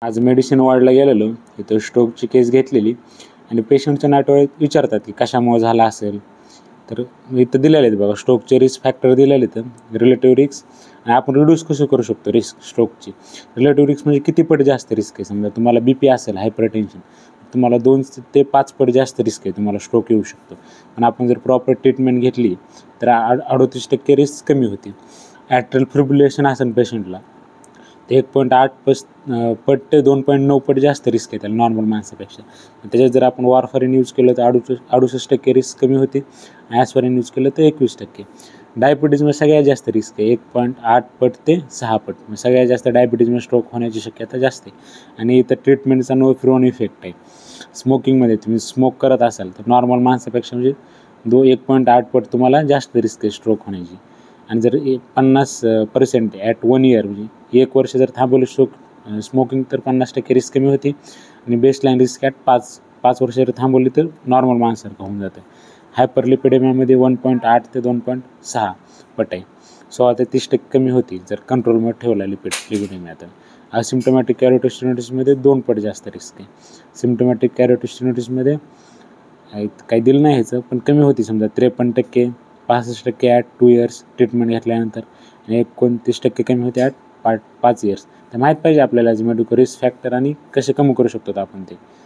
आज मेडिसिन वॉर्डला गेलेलो, तिथं स्ट्रोकची केस घेतलेली आणि पेशंटच्या नातेवाईक विचारतात की कशामुळे झाला असेल. तर इथं दिलेले आहेत बघा, स्ट्रोकचे रिस्क फॅक्टर दिलेले आहेत, रिलेटिव्ह रिस्क आणि आपण रिड्यूस कसं करू शकतो रिस्क स्ट्रोकची. रिलेटिव्ह रिस्क म्हणजे किती पट जास्त रिस्क आहे. समजा तुम्हाला BP असेल, हायपरटेन्शन, तुम्हाला 2 ते 5 पट जास्त रिस्क आहे, तुम्हाला स्ट्रोक येऊ शकतो. पण आपण जर प्रॉपर ट्रीटमेंट घेतली तर 38% रिस्क कमी होती. ॲट्रियल फिब्रिलेशन असेल पेशंटला ते 1.8 पट ते 2.9 पट जास्त रिस्क आहे त्याला नॉर्मल माणसापेक्षा. त्याच्यात जर आपण वॉरफारीन यूज केलं तर 68% रिस्क कमी होते. ॲस्पिरिन यूज केलं तर 21%. डायबिटीजमध्ये सगळ्यात जास्त रिस्क आहे, 1.8 पट ते 6 पट. सगळ्यात जास्त डायबिटीजमध्ये स्ट्रोक होण्याची शक्यता जास्त आहे. आणि इथं ट्रीटमेंटचा नो फ्रोन इफेक्ट आहे. स्मोकिंगमध्ये तुम्ही स्मोक करत असाल तर नॉर्मल माणसापेक्षा म्हणजे 1.8 पट तुम्हाला जास्त रिस्क आहे स्ट्रोक होण्याची. आणि जर 50% ॲट 1 इयर म्हणजे 1 वर्ष जर थांबवलं स्मोकिंग तर 50% रिस्क कमी होती. आणि बेसलाईन रिस्क ॲट 5 वर्ष जर थांबवली तर नॉर्मल माणसासारखं होऊन जातं. हायपरलिपिडेमियामध्ये 1.8 ते 2.6 पट आहे. 16 ते 30% कमी होती जर कंट्रोलमध्ये ठेवला लिपिडेमिया. तर असिम्प्टोमॅटिक कॅरोटिस्टेनोसिसमध्ये 2 पट जास्त रिस्क आहे. सिम्प्टोमॅटिक कॅरोटिस्टेनोसिसमध्ये काही दिलं नाही ह्याचं, पण कमी होती. समजा 53%, 65% ॲट 2 इयर्स ट्रीटमेंट घेतल्यानंतर आणि 29% कमी होते ॲट 5 इयर्स. तर माहीत पाहिजे आपल्याला मेडिकल रिस्क फॅक्टर आणि कसे कमी करू शकतो आपण ते.